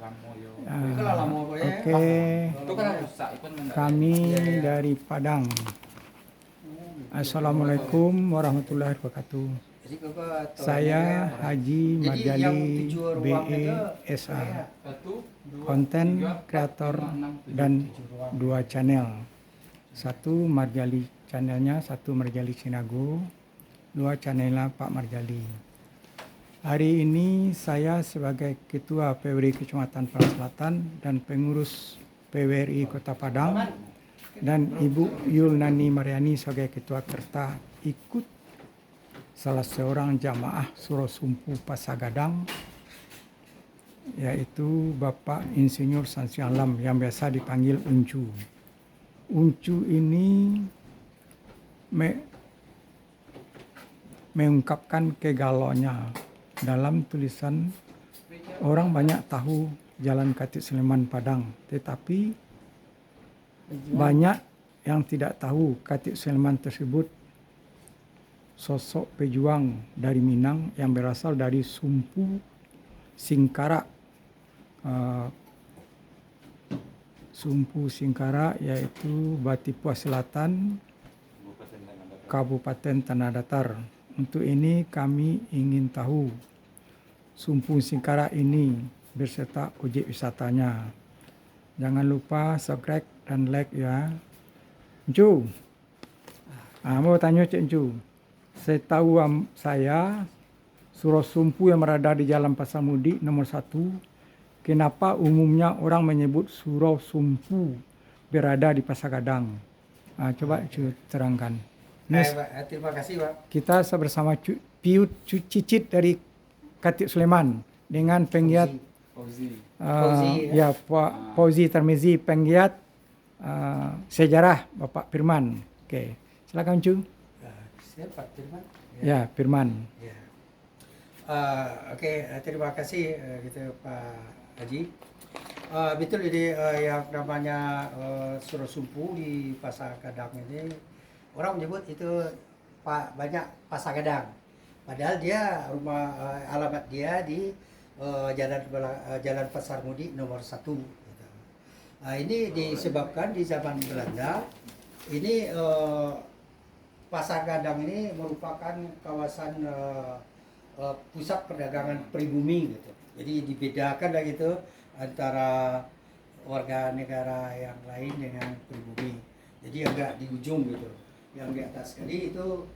Oke, kami dari Padang. Assalamualaikum warahmatullahi wabarakatuh. Saya Haji Marjali BE SA, konten kreator dan 2 channel. Satu Marjali channelnya, satu Marjali Sinago, 2 channelnya Pak Marjali. Hari ini saya sebagai Ketua PWRI Kecamatan Padang Selatan dan pengurus PWRI Kota Padang dan Ibu Yulnani Mariani sebagai Ketua Kerta ikut salah seorang jamaah Surau Sumpu Pasagadang, yaitu Bapak Insinyur Samsi Alam yang biasa dipanggil Uncu. Uncu ini mengungkapkan kegalauannya dalam tulisan. Orang banyak tahu Jalan Khatib Sulaiman Padang, tetapi banyak yang tidak tahu Khatib Sulaiman tersebut sosok pejuang dari Minang yang berasal dari Sumpu Singkara. Sumpu Singkara yaitu Batipuah Selatan, Kabupaten Tanah Datar. Untuk ini kami ingin tahu Sumpu Singkara ini beserta objek wisatanya. Jangan lupa subscribe dan like ya. Encu, mau tanya Cik Encu. Setahu saya, Surau Sumpu yang berada di Jalan Pasar Mudi nomor 1, kenapa umumnya orang menyebut Surau Sumpu berada di Pasagadang? Coba Encu terangkan. Terima kasih Pak. Kita bersama Piut Cicit dari Khatib Sulaiman dengan penggiat Pak Fauzi Tarmizi, penggiat sejarah Bapak Firman. Oke, silakan Cu. Saya Pak Firman. Ya, Firman. Ya. Terima kasih gitu Pak Haji. Betul ini yang namanya Surau Sumpu di Pasagadang ini orang menyebut itu banyak Pasagadang. Padahal dia alamat dia di Jalan Pasar Mudi nomor 1. Gitu. Ini disebabkan di zaman Belanda ini Pasagadang ini merupakan kawasan pusat perdagangan pribumi gitu. Jadi dibedakan lah gitu antara warga negara yang lain dengan pribumi. Jadi agak di ujung gitu. Yang di atas sekali itu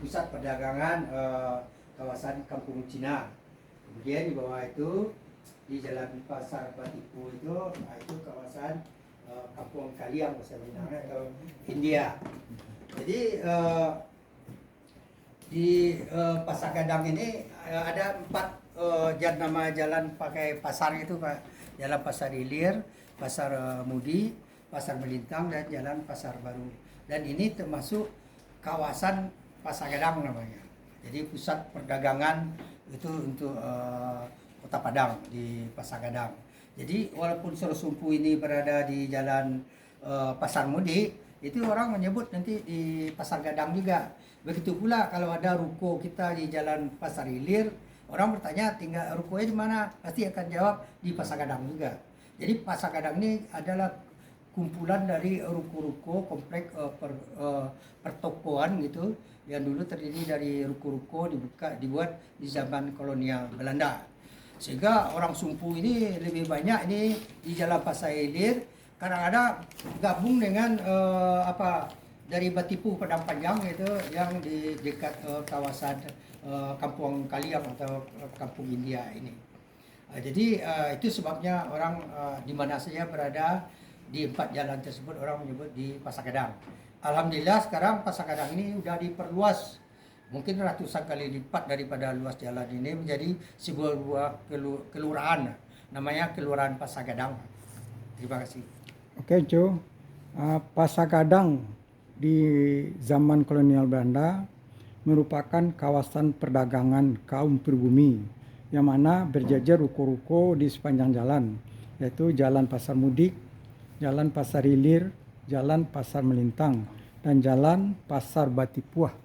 pusat perdagangan kawasan Kampung Cina. Kemudian di bawah itu di Jalan Pasar Batipu itu kawasan Kampung Kaliang bahasa Minang atau India. Jadi di Pasagadang ini ada 4 nama jalan pakai pasar itu Pak. Jalan Pasar Ilir, Pasar Mudi, Pasar Melintang dan Jalan Pasar Baru. Dan ini termasuk kawasan Pasagadang namanya. Jadi pusat perdagangan itu untuk Kota Padang di Pasagadang. Jadi walaupun Surau Sumpu ini berada di Jalan Pasar Mudi, itu orang menyebut nanti di Pasagadang juga. Begitu pula kalau ada ruko kita di Jalan Pasar Ilir, orang bertanya tinggal rukonya di mana, pasti akan jawab di Pasagadang juga. Jadi Pasagadang ini adalah kumpulan dari ruko-ruko komplek pertokoan gitu yang dulu terdiri dari ruko-ruko dibuat di zaman kolonial Belanda. Sehingga orang Sumpu ini lebih banyak ini di Jalan Pasar Ilir, kadang-kadang gabung dengan dari Batipu Padang Panjang itu yang di dekat kawasan Kampung Kaliang atau Kampung India ini. Jadi itu sebabnya orang di mana saja berada di 4 jalan tersebut orang menyebut di Pasagadang. Alhamdulillah sekarang Pasagadang ini sudah diperluas, mungkin ratusan kali lipat daripada luas jalan ini menjadi sebuah kelurahan, namanya Kelurahan Pasagadang. Terima kasih. Oke Cu, Pasagadang di zaman kolonial Belanda merupakan kawasan perdagangan kaum pribumi yang mana berjajar ruko-ruko di sepanjang jalan, yaitu Jalan Pasar Mudik, Jalan Pasar Ilir, Jalan Pasar Melintang, dan Jalan Pasar Batipuah.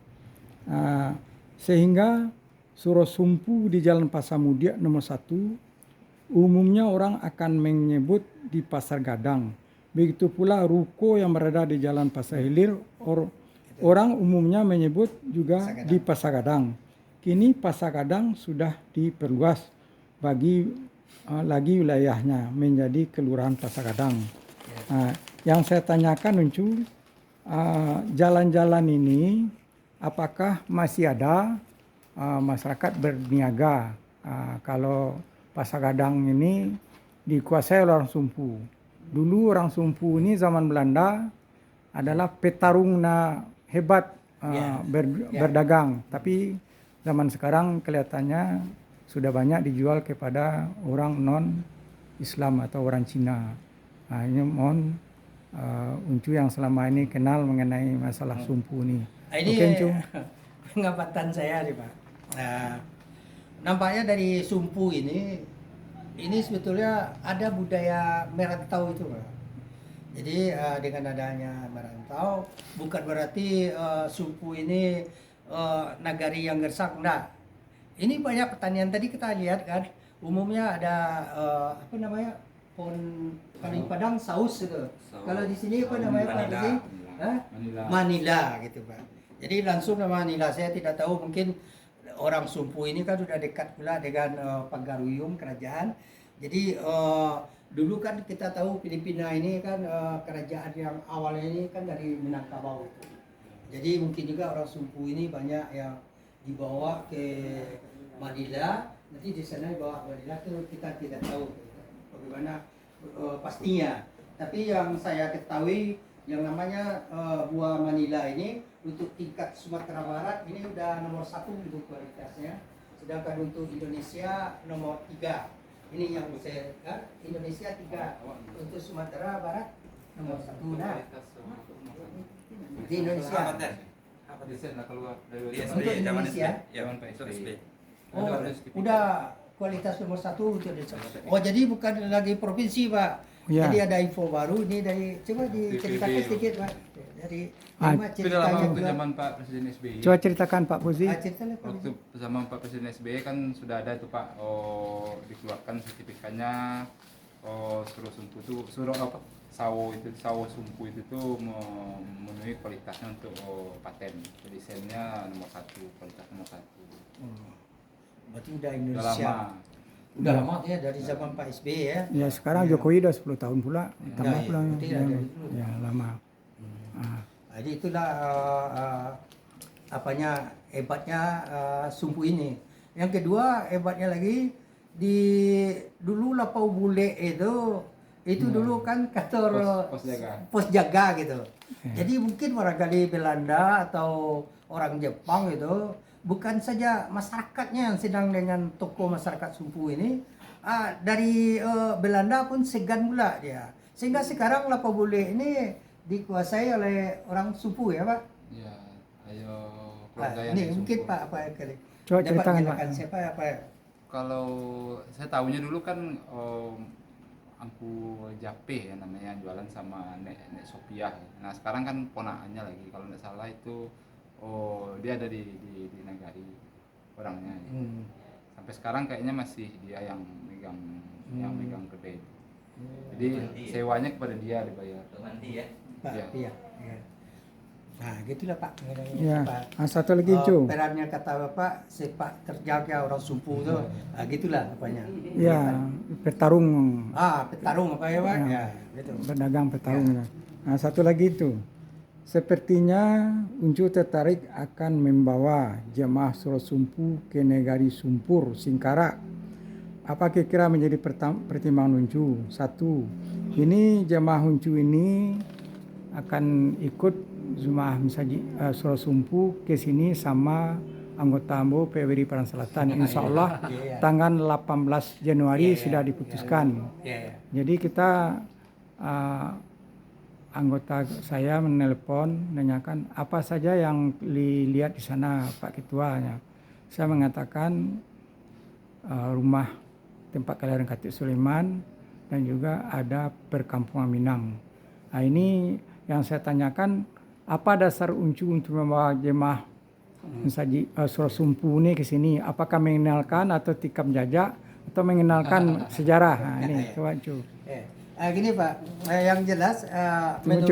Sehingga Surau Sumpu di Jalan Pasar Mudi nomor 1 umumnya orang akan menyebut di Pasar Gadang. Begitu pula ruko yang berada di Jalan Pasar Hilir, orang umumnya menyebut juga di Pasar Gadang. Kini Pasar Gadang sudah diperluas bagi lagi wilayahnya menjadi Kelurahan Pasar Gadang. Yang saya tanyakan Uncu, jalan-jalan ini apakah masih ada masyarakat berniaga? Kalau Pasar Gadang ini dikuasai oleh orang Sumpu. Dulu orang Sumpu ini zaman Belanda adalah petarung hebat berdagang. Tapi zaman sekarang kelihatannya sudah banyak dijual kepada orang non-Islam atau orang Cina. Ini mohon Uncu yang selama ini kenal mengenai masalah Sumpu ini. Ini Oke, Uncu. pengamatan saya nih Pak. Nampaknya dari Sumpu ini sebetulnya ada budaya merantau itu Pak. Jadi dengan adanya merantau bukan berarti Sumpu ini nagari yang gersak, enggak. Ini banyak pertanian tadi kita lihat kan, umumnya ada apa namanya, pohon kalau di Padang saus gitu. Kalau di sini apa namanya Pak? Di sini? Manila gitu Pak. Jadi langsung nama Manila, saya tidak tahu, mungkin orang Sumpu ini kan sudah dekat pula dengan Pagaruyung kerajaan. Jadi dulu kan kita tahu Filipina ini kan kerajaan yang awalnya ini kan dari Minangkabau. Jadi mungkin juga orang Sumpu ini banyak yang dibawa ke Manila, nanti di sana dibawa ke Manila itu kita tidak tahu bagaimana pastinya. Tapi yang saya ketahui yang namanya buah Manila ini untuk tingkat Sumatera Barat ini udah nomor 1 untuk kualitasnya, sedangkan untuk Indonesia nomor 3. Ini yang saya Indonesia 3, untuk Sumatera Barat nomor 1. Nah, di Indonesia Apa desain lah keluar dari untuk Indonesia. zaman Pak SBY. Oh, udah kualitas nomor 1 untuk Indonesia. Oh, jadi bukan lagi provinsi Pak. Ya. Jadi ada info baru ini dari, coba diceritakan sedikit Pak. Dari Itu dalam waktu juga. zaman Pak Presiden SBY. Coba ceritakan Pak Fauzi. Ceritalah Pak. Waktu zaman Pak Presiden SBY kan sudah ada itu Pak, dikeluarkan sertifikatnya, suruh apa, sawo Sumpu itu tuh memenuhi kualitasnya untuk paten. Desainnya nomor 1, kualitas nomor 1. Berarti udah Udah Indonesia. lama. Udah lama ya, dari zaman Pak SBY ya. Ya sekarang Jokowi udah 10 tahun pula, tambah Ya, pula. berarti Ya, dari dulu. ya, lama. Jadi itulah apanya hebatnya Sumpu ini. Yang kedua hebatnya lagi, di dulu Lapau Bule itu dulu kan kantor pos jaga gitu. Jadi mungkin barangkali Belanda atau orang Jepang itu bukan saja masyarakatnya yang sedang dengan tokoh masyarakat Sumpu ini, dari Belanda pun segan pula dia. Sehingga sekarang Lapau Bule ini dikuasai oleh orang Sumpu ya Pak. Ya, ayo keluarga yang Ini di mungkin Sumpu. Pak apa kali. Coba Dapat ceritakan, Pak. menjelaskan siapa apa ya? Kalau saya tahunya dulu kan Angku Jape ya namanya, jualan sama Nek Sophia. Nah sekarang kan ponakannya lagi, kalau nggak salah itu dia ada di Nagari orangnya. Sampai sekarang kayaknya masih dia yang megang kedai. Jadi sewanya kepada dia dibayar. Pak, Iya. iya. Nah, gitulah Pak. Ya. Pak. Satu lagi Cu. Perannya kata Bapak sepak terjaga orang Sumpu tuh. Gitulah apanya. Ya, petarung. Petarung apa ya Pak? Ya. Ya, gitu. Berdagang petarung. Ya. Nah, satu lagi itu. Sepertinya Uncu tertarik akan membawa jemaah Suro Sumpu ke Negari Sumpur, Singkarak. Apa kira-kira menjadi pertimbangan Uncu? Satu, ini jemaah Uncu ini akan ikut Jemaah Suro Sumpu ke sini sama anggota AMBO PWRI Padang Selatan. Insya Allah tanggal 18 Januari sudah diputuskan. Jadi kita anggota saya menelpon menanyakan apa saja yang dilihat di sana Pak Ketuanya. Saya mengatakan rumah tempat kelahiran Khatib Sulaiman dan juga ada perkampungan Minang. Nah ini yang saya tanyakan, apa dasar Uncu untuk membawa jemaah Suro Sumpu ini ke sini? Apakah mengenalkan atau tikam jajak atau mengenalkan sejarah. Nah, ini coba cu. Gini Pak, yang jelas menurut